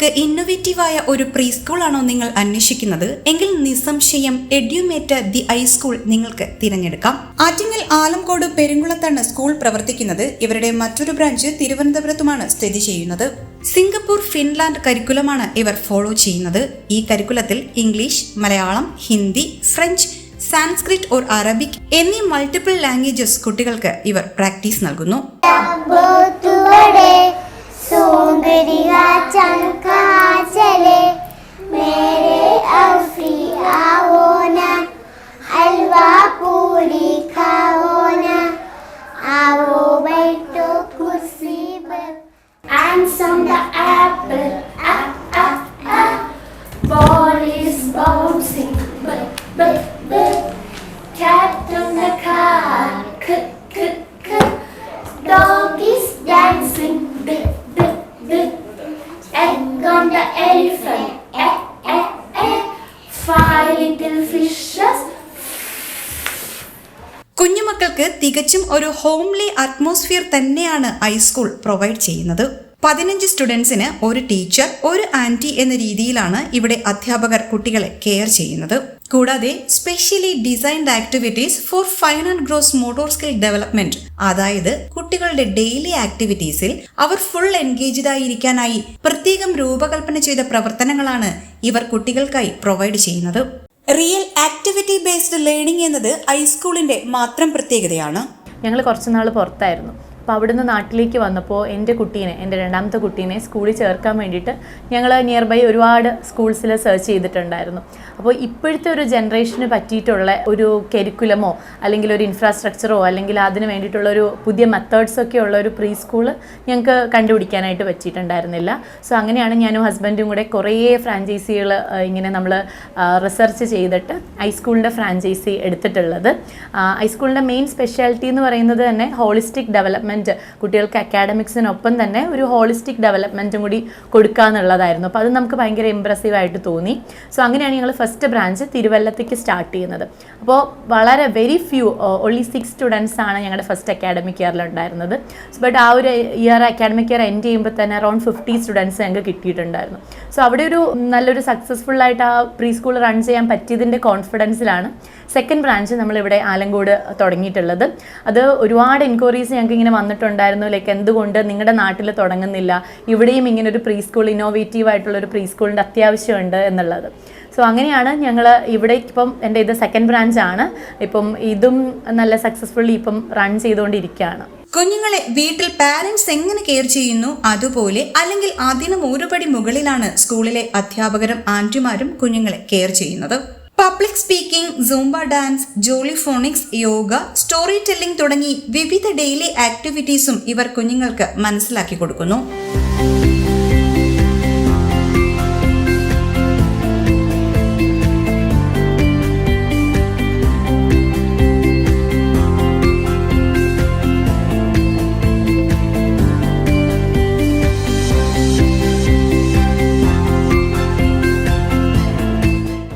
കുഞ്ഞുങ്ങൾക്ക് ഇന്നോവേറ്റീവായ ഒരു pre school ആണോ നിങ്ങൾ അന്വേഷിക്കുന്നത് എങ്കിൽ നിസ്സംശയം എഡ്യൂമേറ്റ് ദി ഹൈസ്കൂൾ നിങ്ങൾക്ക് തിരഞ്ഞെടുക്കാം. ആറ്റിങ്ങൽ ആലംകോട് പെരുങ്കുളത്താണ് സ്കൂൾ പ്രവർത്തിക്കുന്നത്. ഇവരുടെ മറ്റൊരു ബ്രാഞ്ച് തിരുവനന്തപുരത്തുമാണ് സ്ഥിതി ചെയ്യുന്നത്. സിംഗപ്പൂർ ഫിൻലാൻഡ് കരിക്കുലമാണ് ഇവർ ഫോളോ ചെയ്യുന്നത്. ഈ കരിക്കുലത്തിൽ English, Malayalam, Hindi, French, Sanskrit or Arabic എന്നീ മൾട്ടിപ്പിൾ ലാംഗ്വേജസ് കുട്ടികൾക്ക് ഇവർ പ്രാക്ടീസ് നൽകുന്നു. കുഞ്ഞുമക്കൾക്ക് തികച്ചും ഒരു ഹോംലി അറ്റ്മോസ്ഫിയർ തന്നെയാണ് ഹൈസ്കൂൾ പ്രൊവൈഡ് ചെയ്യുന്നത്. 15 സ്റ്റുഡൻസിന് ഒരു ടീച്ചർ, ഒരു ആന്റി എന്ന രീതിയിലാണ് ഇവിടെ അധ്യാപകർ കുട്ടികളെ കെയർ ചെയ്യുന്നത്. കൂടാതെ specially designed activities four fine and gross motor skill development, അതായത് കുട്ടികളുടെ ഡെയിലി ആക്ടിവിറ്റീസിൽ അവർ ഫുൾ എൻഗേജ്ഡ് ആയിരിക്കാനായി പ്രത്യേകം രൂപകൽപ്പന ചെയ്ത പ്രവർത്തനങ്ങളാണ് ഇവർ കുട്ടികൾക്കായി പ്രൊവൈഡ് ചെയ്യുന്നത്. റിയൽ ആക്ടിവിറ്റി ബേസ്ഡ് ലേണിംഗ് എന്നത് ഹൈസ്കൂളിന്റെ മാത്രം പ്രത്യേകതയാണ്. ഞങ്ങൾ കുറച്ചുനാൾ പുറത്തായിരുന്നു. അപ്പോൾ അവിടുന്ന് നാട്ടിലേക്ക് വന്നപ്പോൾ എൻ്റെ രണ്ടാമത്തെ കുട്ടീനെ സ്കൂളിൽ ചേർക്കാൻ വേണ്ടിയിട്ട് ഞങ്ങൾ നിയർ ബൈ ഒരുപാട് സ്കൂൾസിൽ സെർച്ച് ചെയ്തിട്ടുണ്ടായിരുന്നു. അപ്പോൾ ഇപ്പോഴത്തെ ഒരു ജനറേഷന് പറ്റിയിട്ടുള്ള ഒരു കരിക്കുലമോ അല്ലെങ്കിൽ ഒരു ഇൻഫ്രാസ്ട്രക്ചറോ അല്ലെങ്കിൽ അതിന് വേണ്ടിയിട്ടുള്ള ഒരു പുതിയ മെത്തേഡ്സൊക്കെ ഉള്ള ഒരു പ്രീ സ്കൂള് ഞങ്ങൾക്ക് കണ്ടുപിടിക്കാനായിട്ട് പറ്റിയിട്ടുണ്ടായിരുന്നില്ല. സോ അങ്ങനെയാണ് ഞാനും ഹസ്ബൻഡും കൂടെ കുറേ ഫ്രാഞ്ചൈസികൾ ഇങ്ങനെ നമ്മൾ റിസർച്ച് ചെയ്തിട്ട് ഹൈസ്കൂളിൻ്റെ ഫ്രാഞ്ചൈസി എടുത്തിട്ടുള്ളത്. ഹൈസ്കൂളിൻ്റെ മെയിൻ സ്പെഷ്യാലിറ്റി എന്ന് പറയുന്നത് തന്നെ ഹോളിസ്റ്റിക് ഡെവലപ്മെൻറ്റ്, കുട്ടികൾക്ക് അക്കാഡമിക്സിനൊപ്പം തന്നെ ഒരു ഹോളിസ്റ്റിക് ഡെവലപ്മെൻറ്റും കൂടി കൊടുക്കുക എന്നുള്ളതായിരുന്നു. അപ്പോൾ അത് നമുക്ക് ഭയങ്കര ഇമ്പ്രസീവായിട്ട് തോന്നി. സോ അങ്ങനെയാണ് ഞങ്ങൾ ഫസ്റ്റ് ബ്രാഞ്ച് തിരുവല്ലത്തേക്ക് സ്റ്റാർട്ട് ചെയ്യുന്നത്. അപ്പോൾ വളരെ വെരി ഫ്യൂ, ഓൺലി 6 സ്റ്റുഡൻസ് ആണ് ഞങ്ങളുടെ ഫസ്റ്റ് അക്കാഡമിക് ഇയറിൽ ഉണ്ടായിരുന്നത്. ബട്ട് ആ ഒരു അക്കാഡമിക് ഇയർ എൻഡ് ചെയ്യുമ്പോൾ തന്നെ അറൗണ്ട് 50 സ്റ്റുഡൻസ് ഞങ്ങൾക്ക് കിട്ടിയിട്ടുണ്ടായിരുന്നു. സോ അവിടെ ഒരു നല്ലൊരു സക്സസ്ഫുള്ളായിട്ട് ആ പ്രീ സ്കൂൾ റൺ ചെയ്യാൻ പറ്റിയതിൻ്റെ കോൺഫിഡൻസിലാണ് സെക്കൻഡ് ബ്രാഞ്ച് നമ്മളിവിടെ ആലങ്കോട് തുടങ്ങിയിട്ടുള്ളത്. അത് ഒരുപാട് എൻക്വയറീസ് ഞങ്ങൾക്ക് ഇങ്ങനെ വന്നിട്ടുണ്ടായിരുന്നു. ലൈക്ക് എന്തുകൊണ്ട് നിങ്ങളുടെ നാട്ടിൽ തുടങ്ങുന്നില്ല, ഇവിടെയും ഇങ്ങനെ ഒരു പ്രീ സ്കൂൾ, ഇന്നോവേറ്റീവ് ആയിട്ടുള്ളൊരു പ്രീ സ്കൂളിൻ്റെ അത്യാവശ്യമുണ്ട് എന്നുള്ളത്. സോ അങ്ങനെയാണ് ഞങ്ങൾ ഇവിടെ ഇപ്പം എൻ്റെ ഇത് സെക്കൻഡ് ബ്രാഞ്ചാണ്. ഇപ്പം ഇതും നല്ല സക്സസ്ഫുള്ളി ഇപ്പം റൺ ചെയ്തുകൊണ്ടിരിക്കുകയാണ്. കുഞ്ഞുങ്ങളെ വീട്ടിൽ പാരന്റ്സ് എങ്ങനെ കെയർ ചെയ്യുന്നു അതുപോലെ അല്ലെങ്കിൽ അതിനും ഒരുപടി മുകളിലാണ് സ്കൂളിലെ അധ്യാപകരും ആന്റിമാരും കുഞ്ഞുങ്ങളെ കെയർ ചെയ്യുന്നത്. Public speaking, Zumba dance, jolly phonics, yoga, story telling തുടങ്ങി വിവിധ ഡെയിലി ആക്ടിവിറ്റീസും ഇവർ കുഞ്ഞുങ്ങൾക്ക് മനസ്സിലാക്കി കൊടുക്കുന്നു.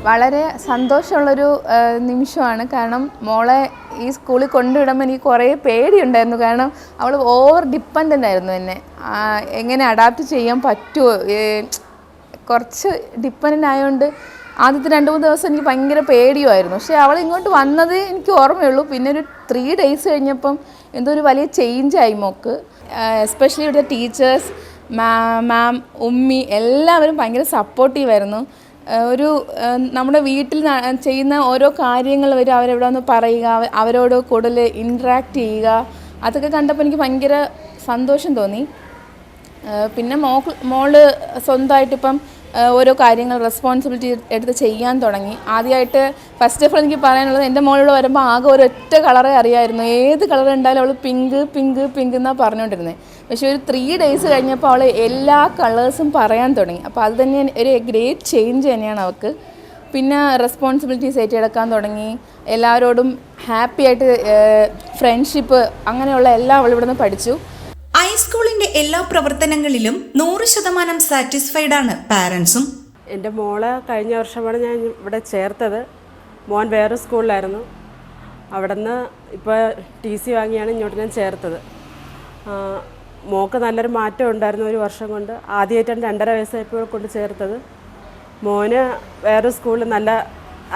വളരെ സന്തോഷമുള്ളൊരു നിമിഷമാണ്. കാരണം മോളെ ഈ സ്കൂളിൽ കൊണ്ടുവിടുമ്പോൾ എനിക്ക് കുറേ പേടിയുണ്ടായിരുന്നു. കാരണം അവൾ ഓവർ ഡിപ്പെൻഡൻ്റ് ആയിരുന്നു എന്നെ. എങ്ങനെ അഡാപ്റ്റ് ചെയ്യാൻ പറ്റുമോ, കുറച്ച് ഡിപ്പെൻഡൻ്റ് ആയതുകൊണ്ട് ആദ്യത്തെ 2-3 ദിവസം എനിക്ക് ഭയങ്കര പേടിയുമായിരുന്നു. പക്ഷേ അവൾ ഇങ്ങോട്ട് വന്നത് എനിക്ക് ഓർമ്മയുള്ളൂ. പിന്നെ ഒരു 3 ഡേയ്സ് കഴിഞ്ഞപ്പം എന്തോ ഒരു വലിയ ചേഞ്ചായി മോക്ക്. എസ്പെഷ്യലി ഇവിടുത്തെ ടീച്ചേഴ്സ്, മാം, ഉമ്മി എല്ലാവരും ഭയങ്കര സപ്പോർട്ടീവായിരുന്നു. ഒരു നമ്മുടെ വീട്ടിൽ ചെയ്യുന്ന ഓരോ കാര്യങ്ങൾ വരും അവരെവിടെ വന്ന് പറയുക, അവരോട് കൂടുതൽ ഇൻട്രാക്ട് ചെയ്യുക, അതൊക്കെ കണ്ടപ്പോൾ എനിക്ക് ഭയങ്കര സന്തോഷം തോന്നി. പിന്നെ മോള് സ്വന്തമായിട്ടിപ്പം ഓരോ കാര്യങ്ങൾ റെസ്പോൺസിബിലിറ്റി എടുത്ത് ചെയ്യാൻ തുടങ്ങി. ആദ്യമായിട്ട് ഫസ്റ്റ് ഓഫ് ഓൾ എനിക്ക് പറയാനുള്ളത്, എൻ്റെ മോളോട് വരുമ്പോൾ ആകെ ഒരൊറ്റ കളറേ അറിയാമായിരുന്നു. ഏത് കളർ ഉണ്ടായാലും അവൾ പിങ്ക് പിങ്ക് പിങ്ക് എന്നാണ് പറഞ്ഞുകൊണ്ടിരുന്നത്. പക്ഷേ ഒരു 3 ഡേയ്സ് കഴിഞ്ഞപ്പോൾ അവൾ എല്ലാ കളേഴ്സും പറയാൻ തുടങ്ങി. അപ്പോൾ അത് തന്നെ ഒരു ഗ്രേറ്റ് ചേഞ്ച് തന്നെയാണ് അവൾക്ക്. പിന്നെ റെസ്പോൺസിബിലിറ്റീസ് ഏറ്റെടുക്കാൻ തുടങ്ങി. എല്ലാവരോടും ഹാപ്പി ആയിട്ട് ഫ്രണ്ട്ഷിപ്പ് അങ്ങനെയുള്ള എല്ലാം അവൾ ഇവിടുന്ന് പഠിച്ചു. ഹൈസ്കൂളിന്റെ എല്ലാ പ്രവർത്തനങ്ങളിലും 100% സാറ്റിസ്ഫൈഡ് ആണ് പാരൻസും. എൻ്റെ മോളെ കഴിഞ്ഞ വർഷമാണ് ഞാൻ ഇവിടെ ചേർത്തത്. മോൻ വേറെ സ്കൂളിലായിരുന്നു. അവിടെ നിന്ന് ഇപ്പോൾ TC വാങ്ങിയാണ് ഇങ്ങോട്ട് ഞാൻ ചേർത്തത്. മോൾക്ക് നല്ലൊരു മാറ്റം ഉണ്ടായിരുന്നു ഒരു വർഷം കൊണ്ട്. ആദ്യമായിട്ടാണ് 2.5 വയസ്സായപ്പോൾ കൊണ്ട് ചേർത്തത്. മോന് വേറൊരു സ്കൂളിൽ നല്ല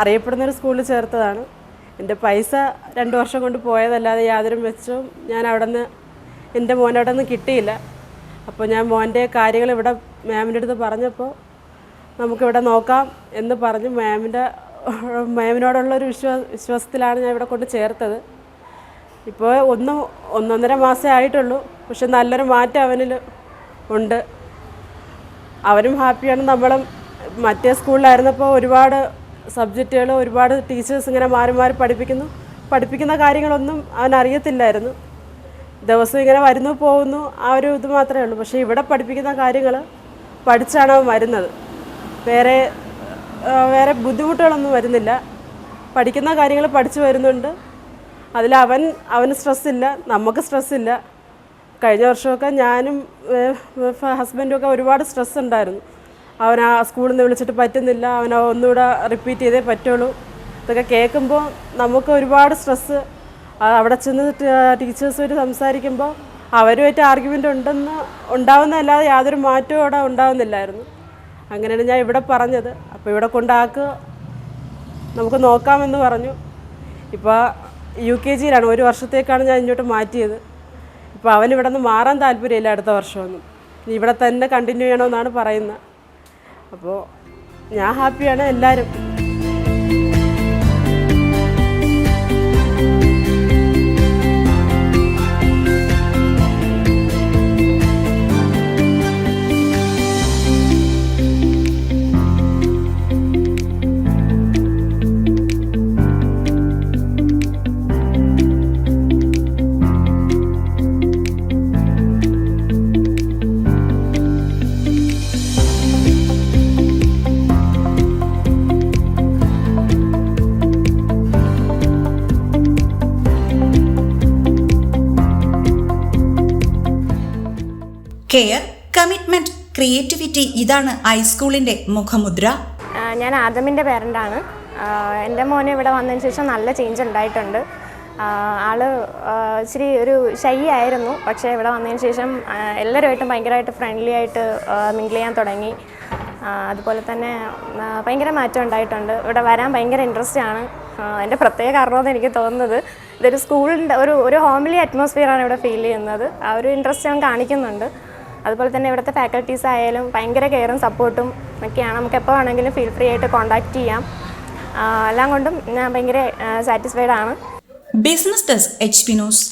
അറിയപ്പെടുന്നൊരു സ്കൂളിൽ ചേർത്തതാണ്. എൻ്റെ പൈസ 2 വർഷം കൊണ്ട് പോയതല്ലാതെ യാതൊരു മെച്ചവും ഞാൻ എൻ്റെ മോനവിടെ നിന്ന് കിട്ടിയില്ല. അപ്പോൾ ഞാൻ മോൻ്റെ കാര്യങ്ങൾ ഇവിടെ മാമിൻ്റെ അടുത്ത് പറഞ്ഞപ്പോൾ നമുക്കിവിടെ നോക്കാം എന്ന് പറഞ്ഞ് മാമിനോടുള്ളൊരു വിശ്വാസത്തിലാണ് ഞാൻ ഇവിടെ കൊണ്ട് ചേർത്തത്. ഇപ്പോൾ 1.5 മാസമേ ആയിട്ടുള്ളൂ. പക്ഷെ നല്ലൊരു മാറ്റം അവനിൽ ഉണ്ട്. അവനും ഹാപ്പിയാണ്. നമ്മളും മറ്റേ സ്കൂളിലായിരുന്നപ്പോൾ ഒരുപാട് സബ്ജക്റ്റുകൾ, ഒരുപാട് ടീച്ചേഴ്സ് ഇങ്ങനെ മാറി മാറി പഠിപ്പിക്കുന്ന കാര്യങ്ങളൊന്നും അവനറിയത്തില്ലായിരുന്നു. ദിവസം ഇങ്ങനെ വരുന്നു പോകുന്നു, ആ ഒരു ഇത് മാത്രമേ ഉള്ളൂ. പക്ഷേ ഇവിടെ പഠിപ്പിക്കുന്ന കാര്യങ്ങൾ പഠിച്ചാണ് അവൻ വരുന്നത്. വേറെ ബുദ്ധിമുട്ടുകളൊന്നും വരുന്നില്ല. പഠിക്കുന്ന കാര്യങ്ങൾ പഠിച്ചു വരുന്നുണ്ട്. അതിൽ അവന് സ്ട്രെസ്സില്ല, നമുക്ക് സ്ട്രെസ്സില്ല. കഴിഞ്ഞ വർഷമൊക്കെ ഞാനും ഹസ്ബൻഡും ഒക്കെ ഒരുപാട് സ്ട്രെസ് ഉണ്ടായിരുന്നു. അവൻ ആ സ്കൂളിൽ നിന്ന് വിളിച്ചിട്ട് പറ്റുന്നില്ല, അവൻ ഒന്നുകൂടെ റിപ്പീറ്റ് ചെയ്തേ പറ്റുള്ളൂ. ഇതൊക്കെ കേൾക്കുമ്പോൾ നമുക്ക് ഒരുപാട് സ്ട്രെസ്സ്. അവിടെ ചെന്ന് ടീച്ചേഴ്സുമായിട്ട് സംസാരിക്കുമ്പോൾ അവരുമായിട്ട് ആർഗ്യുമെൻ്റ് ഉണ്ടാവുന്നതല്ലാതെ യാതൊരു മാറ്റവും അവിടെ ഉണ്ടാവുന്നില്ലായിരുന്നു. അങ്ങനെയാണ് ഞാൻ ഇവിടെ പറഞ്ഞത്. അപ്പോൾ ഇവിടെ കൊണ്ടാക്കുക, നമുക്ക് നോക്കാമെന്ന് പറഞ്ഞു. ഇപ്പോൾ UKG-യിലാണ്. 1 വർഷത്തേക്കാണ് ഞാൻ ഇങ്ങോട്ട് മാറ്റിയത്. ഇപ്പോൾ അവനിവിടെ നിന്ന് മാറാൻ താല്പര്യമില്ല അടുത്ത വർഷമൊന്നും. ഇവിടെ തന്നെ കണ്ടിന്യൂ ചെയ്യണമെന്നാണ് പറയുന്നത്. അപ്പോൾ ഞാൻ ഹാപ്പിയാണ്. എല്ലാവരും കെയർ, കമ്മിറ്റ്മെന്റ്, ക്രിയേറ്റിവിറ്റി, ഇതാണ് ഹൈസ്കൂളിന്റെ മുഖമുദ്ര. ഞാൻ ആദമിൻ്റെ പേരൻ്റാണ്. എൻ്റെ മോന് ഇവിടെ വന്നതിന് ശേഷം നല്ല ചേഞ്ച് ഉണ്ടായിട്ടുണ്ട്. ആൾ ഇച്ചിരി ഒരു ഷൈ ആയിരുന്നു. പക്ഷേ ഇവിടെ വന്നതിന് ശേഷം എല്ലാവരുമായിട്ടും ഭയങ്കരമായിട്ട് ഫ്രണ്ട്ലി ആയിട്ട് മിങ്കിൾ ചെയ്യാൻ തുടങ്ങി. അതുപോലെ തന്നെ ഭയങ്കര മാറ്റം ഉണ്ടായിട്ടുണ്ട്. ഇവിടെ വരാൻ ഭയങ്കര ഇൻട്രസ്റ്റ് ആണ്. എൻ്റെ പ്രത്യേക കാരണമെന്ന് എനിക്ക് തോന്നുന്നത് ഇതൊരു സ്കൂളിൻ്റെ ഒരു ഹോംലി അറ്റ്മോസ്ഫിയറാണ് ഇവിടെ ഫീൽ ചെയ്യുന്നത്. ആ ഒരു ഇൻട്രസ്റ്റ് അവൻ കാണിക്കുന്നുണ്ട്. അതുപോലെ തന്നെ ഇവിടുത്തെ ഫാക്കൽറ്റീസ് ആയാലും ഭയങ്കര കെയറും സപ്പോർട്ടും ഒക്കെയാണ്. നമുക്ക് എപ്പോൾ വേണമെങ്കിലും ഫീൽ ഫ്രീ ആയിട്ട് കോൺടാക്റ്റ് ചെയ്യാം. എല്ലാം കൊണ്ടും ഞാൻ ഭയങ്കര സാറ്റിസ്ഫൈഡ് ആണ്. Business desk HP news.